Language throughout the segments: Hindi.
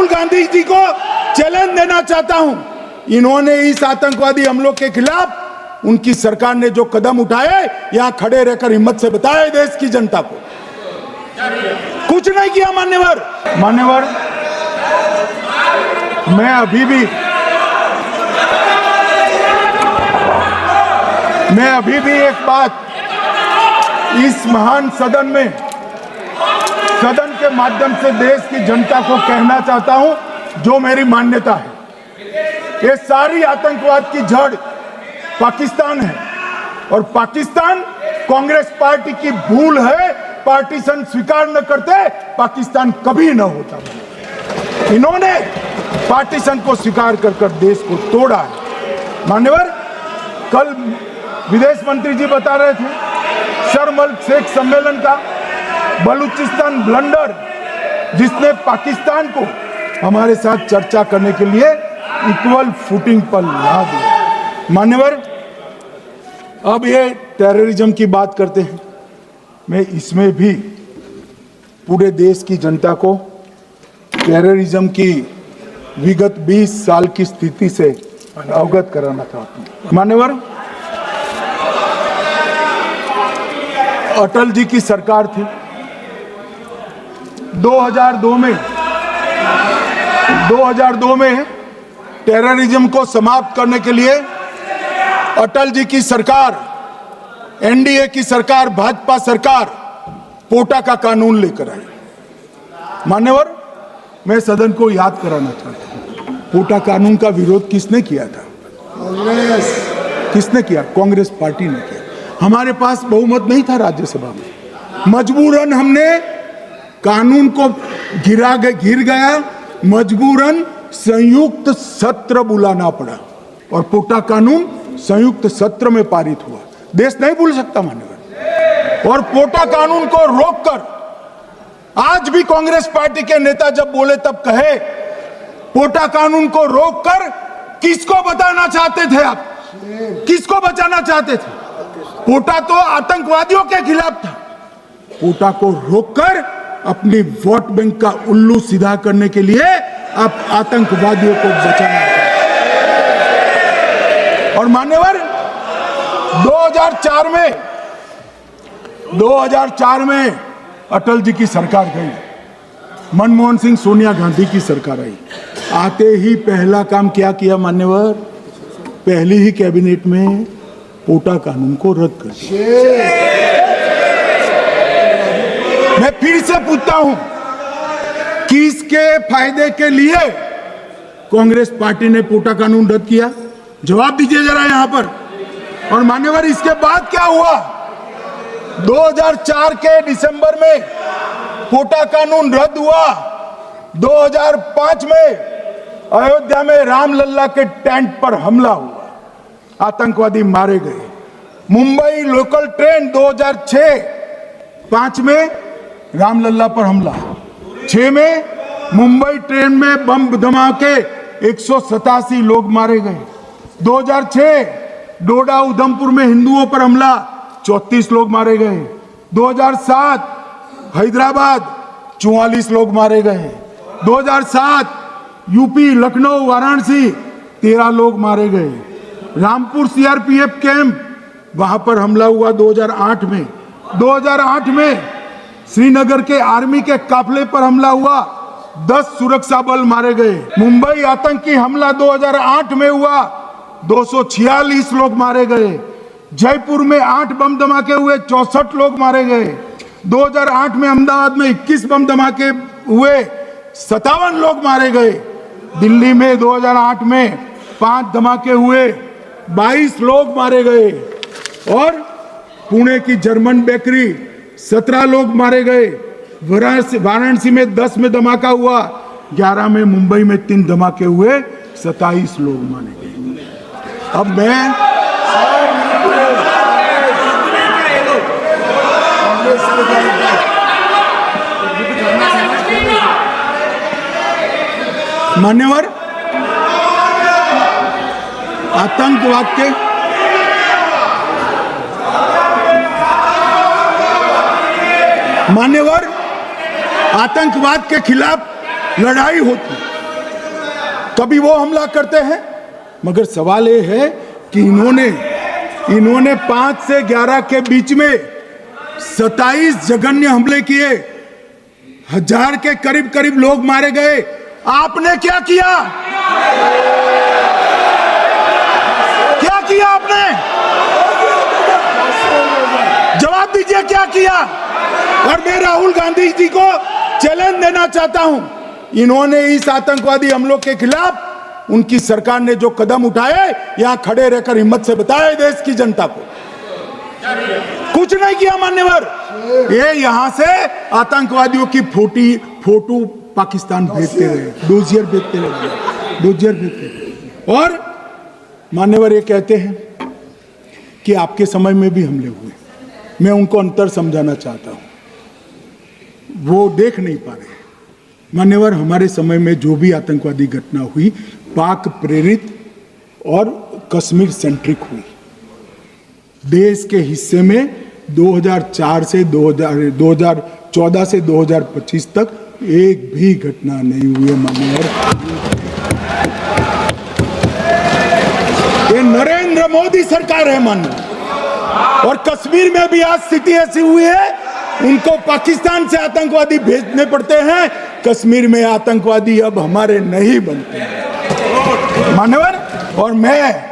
राहुल गांधी जी को चैलेंज देना चाहता हूं, इन्होंने इस आतंकवादी हमलों के खिलाफ उनकी सरकार ने जो कदम उठाए, यहां खड़े रहकर हिम्मत से बताए देश की जनता को, कुछ नहीं किया। मान्यवर मैं अभी भी एक बात इस महान सदन में, सदन के माध्यम से देश की जनता को कहना चाहता हूं, जो मेरी मान्यता है। ये सारी आतंकवाद की जड़ पाकिस्तान है और पाकिस्तान कांग्रेस पार्टी की भूल है। पार्टीशन स्वीकार न करते पाकिस्तान कभी न होता। इन्होंने पार्टीशन को स्वीकार कर देश को तोड़ा है। मान्यवर, कल विदेश मंत्री जी बता रहे थे शर्म अल शेख सम्मेलन का बलूचिस्तान ब्लंडर, जिसने पाकिस्तान को हमारे साथ चर्चा करने के लिए इक्वल फुटिंग पर ला दिया। मान्यवर, अब ये टेररिज्म की बात करते हैं। मैं इसमें भी पूरे देश की जनता को टेररिज्म की विगत 20 साल की स्थिति से अवगत कराना चाहता हूं। मान्यवर, अटल जी की सरकार थी 2002 में टेररिज्म को समाप्त करने के लिए अटल जी की सरकार, एनडीए की सरकार, भाजपा सरकार पोटा का कानून लेकर आई। मान्यवर, मैं सदन को याद कराना चाहता हूं, पोटा कानून का विरोध किसने किया था? किसने किया? कांग्रेस पार्टी ने किया। हमारे पास बहुमत नहीं था राज्यसभा में, मजबूरन हमने कानून को घिर गया, मजबूरन संयुक्त सत्र बुलाना पड़ा और पोटा कानून संयुक्त सत्र में पारित हुआ। देश नहीं भूल सकता मान्यवर। और पोटा कानून को रोककर आज भी कांग्रेस पार्टी के नेता जब बोले तब कहे, पोटा कानून को रोककर किसको बताना चाहते थे आप? किसको बचाना चाहते थे? पोटा तो आतंकवादियों के खिलाफ था। पोटा को रोककर अपनी वोट बैंक का उल्लू सीधा करने के लिए आप आतंकवादियों को बचाना चाहते। और मान्यवर, 2004 में अटल जी की सरकार गई, मनमोहन सिंह सोनिया गांधी की सरकार आई। आते ही पहला काम क्या किया मान्यवर? पहली ही कैबिनेट में पोटा कानून को रद्द कर दिया। मैं फिर से पूछता हूं, किसके फायदे के लिए कांग्रेस पार्टी ने पोटा कानून रद्द किया? जवाब दीजिए जरा यहां पर। और मान्यवर, इसके बाद क्या हुआ? 2004 के दिसंबर में पोटा कानून रद्द हुआ। 2005 में अयोध्या में रामलल्ला के टेंट पर हमला हुआ, आतंकवादी मारे गए। मुंबई लोकल ट्रेन 2006-5 में रामलल्ला पर हमला, 6 में मुंबई ट्रेन में बम धमाके 187 लोग मारे गए। 2006 डोडा उधमपुर में हिंदुओं पर हमला, 34 लोग मारे गए। 2007 हैदराबाद 44 लोग मारे गए। 2007 यूपी लखनऊ वाराणसी 13 लोग मारे गए। रामपुर सीआरपीएफ कैंप, वहां पर हमला हुआ 2008 में। 2008 में श्रीनगर के आर्मी के काफिले पर हमला हुआ, 10 सुरक्षा बल मारे गए। मुंबई आतंकी हमला 2008 में हुआ, 246 लोग मारे गए। जयपुर में 8 बम धमाके हुए, 64 लोग मारे गए। 2008 में अहमदाबाद में 21 बम धमाके हुए, 57 लोग मारे गए। दिल्ली में 2008 में 5 धमाके हुए, 22 लोग मारे गए। और पुणे की जर्मन बेकरी 17 लोग मारे गए। वाराणसी में 10 में धमाका हुआ, 11 में मुंबई में 3 धमाके हुए, 27 लोग मारे गए। अब मैं मान्यवर, आतंकवाद के खिलाफ लड़ाई होती, कभी वो हमला करते हैं। मगर सवाल ये है कि इन्होंने 5 से 11 के बीच में 27 जघन्य हमले किए, 1000 के करीब करीब लोग मारे गए। आपने क्या किया? क्या किया आपने? जवाब दीजिए, क्या किया? और मैं राहुल गांधी जी को चैलेंज देना चाहता हूं, इन्होंने इस आतंकवादी हमलों के खिलाफ उनकी सरकार ने जो कदम उठाए, यहां खड़े रहकर हिम्मत से बताए देश की जनता को। कुछ नहीं किया मान्यवर। ये यहां से आतंकवादियों की फोटो पाकिस्तान भेजते रहे, डोजियर भेजते रहे। और मान्यवर ये कहते हैं कि आपके समय में भी हमले हुए। मैं उनको अंतर समझाना चाहता हूं, वो देख नहीं पा रहे। मान्यवर, हमारे समय में जो भी आतंकवादी घटना हुई, पाक प्रेरित और कश्मीर सेंट्रिक हुई। देश के हिस्से में 2004 से 2014 से 2025 तक एक भी घटना नहीं हुई है मान्यवर। ये नरेंद्र मोदी सरकार है मान्यवर। और कश्मीर में भी आज स्थिति ऐसी हुई है, उनको पाकिस्तान से आतंकवादी भेजने पड़ते हैं। कश्मीर में आतंकवादी अब हमारे नहीं बनते हैं मान्यवर। और मैं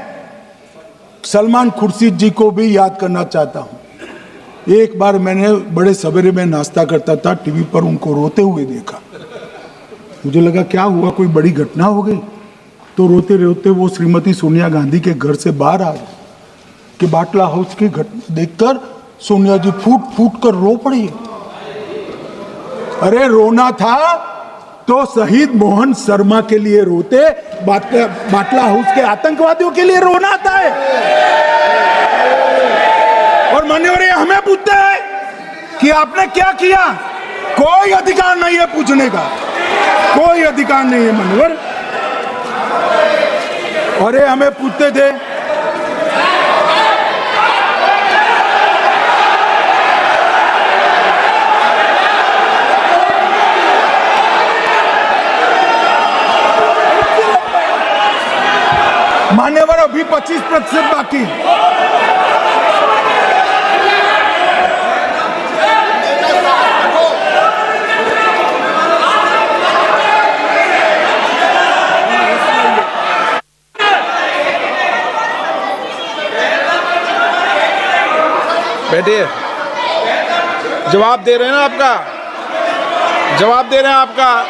सलमान खुर्शीद जी को भी याद करना चाहता हूं। एक बार मैंने बड़े सवेरे में नाश्ता करता था, टीवी पर उनको रोते हुए देखा। मुझे लगा क्या हुआ, कोई बड़ी घटना हो गई। तो रोते रोते वो श्रीमती सोनिया गांधी के घर से बाहर आ गए कि बाटला हाउस की घटना देखकर सोनिया जी फूट फूट कर रो पड़ी। अरे रोना था तो शहीद मोहन शर्मा के लिए रोते, बाटला हाउस के आतंकवादियों के लिए रोना आता है। और मान्यवर हमें पूछते हैं कि आपने क्या किया। कोई अधिकार नहीं है पूछने का, कोई अधिकार नहीं है मान्यवर। और ये हमें पूछते थे मान्यवर, अभी 25% बाकी। बैठिए, जवाब दे रहे हैं ना आपका, जवाब दे रहे हैं आपका।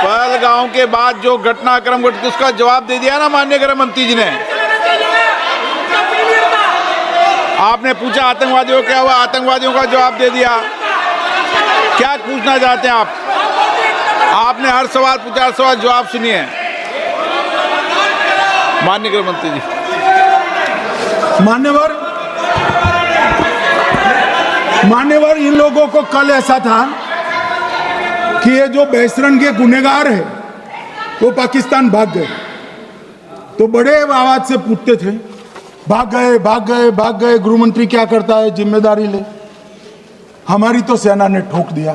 पहलगांव के बाद जो घटनाक्रम घटित उसका जवाब दे दिया ना माननीय गृह मंत्री जी ने। आपने पूछा आतंकवादियों क्या हुआ, आतंकवादियों का जवाब दे दिया। क्या पूछना चाहते हैं आप? आपने हर सवाल पूछा, हर सवाल जवाब सुनिए माननीय गृह मंत्री जी। मान्यवर, इन लोगों को कल ऐसा था कि ये जो बेसरन के गुनहगार है वो पाकिस्तान भाग गए। तो बड़े आवाज से पूछते थे, भाग गए भाग गए भाग गए, गृह मंत्री क्या करता है, जिम्मेदारी ले। हमारी तो सेना ने ठोक दिया,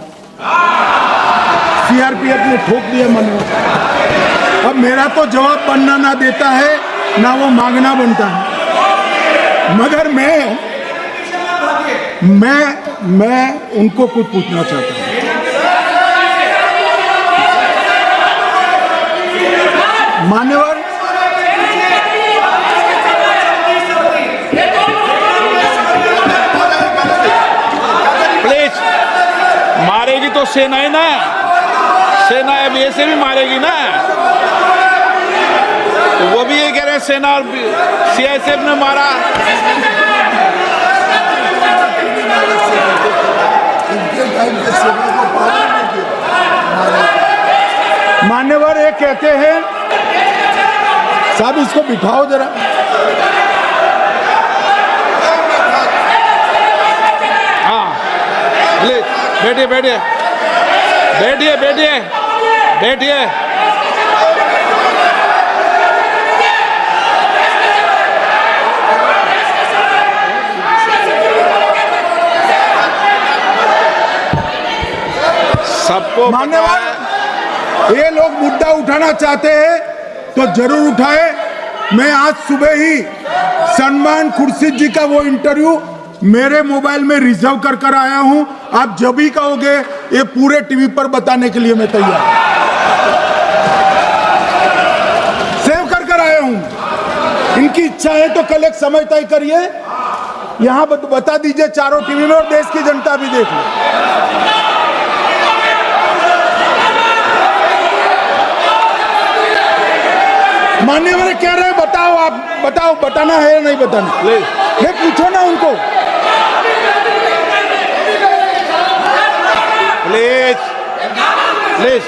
सीआरपीएफ ने ठोक दिया मान्यवर। अब मेरा तो जवाब बनना ना देता है ना वो मांगना बनता है। मगर मैं उनको कुछ पूछना चाहता हूं। मान्यवर, प्लीज, मारेगी तो सेना है ना, सेना अब ऐसे भी मारेगी ना। तो वो भी ये कह रहे हैं सेना और सीआईएसएफ ने मारा। मान्यवर ये कहते हैं, साहब इसको बिठाओ जरा। हाँ, बैठिए बैठिए बैठिए बैठिए बैठिए। सबको मान्यवर, ये लोग मुद्दा उठाना चाहते हैं तो जरूर उठाए। मैं आज सुबह ही सलमान खुर्शीद जी का वो इंटरव्यू मेरे मोबाइल में रिजर्व कर आया हूं। आप जब भी कहोगे ये पूरे टीवी पर बताने के लिए मैं तैयार हूं। सेव कर आया हूं। इनकी इच्छा है तो कल एक समय तय करिए, यहां बता दीजिए चारों टीवी में, और देश की जनता भी देख ले। मान्यवर कह रहे हैं बताओ, आप बताओ, बताना है या नहीं बताना? ये पूछो ना उनको। प्लीज प्लीज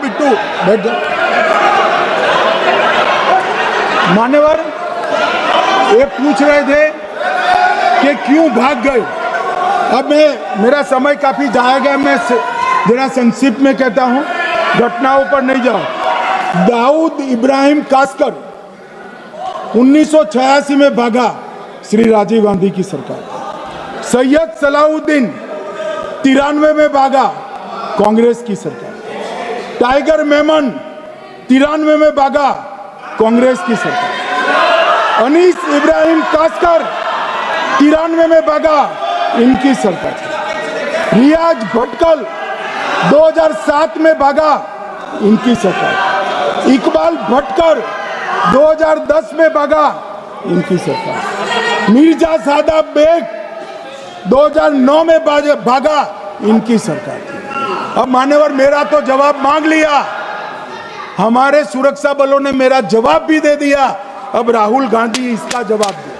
बिट्टू बैठ जा। मान्यवर ये पूछ रहे थे कि क्यों भाग गए। अब मेरा समय काफी जाया गया, मैं जरा संक्षिप्त में कहता हूं, घटनाओं पर नहीं जाऊं। दाऊद इब्राहिम कासकर 1986 में भागा, श्री राजीव गांधी की सरकार। सैयद सलाउद्दीन 93 में भागा, कांग्रेस की सरकार। टाइगर मेमन 93 में भागा, कांग्रेस की सरकार। अनीस इब्राहिम कासकर 93 में भागा, इनकी सरकार। रियाज भटकल 2007 में भागा, इनकी सरकार। इकबाल भटकर 2010 में भागा, इनकी सरकार। मिर्जा सादाब बेग 2009 में भागा, इनकी सरकार। अब मान्यवर मेरा तो जवाब मांग लिया, हमारे सुरक्षा बलों ने मेरा जवाब भी दे दिया, अब राहुल गांधी इसका जवाब दे।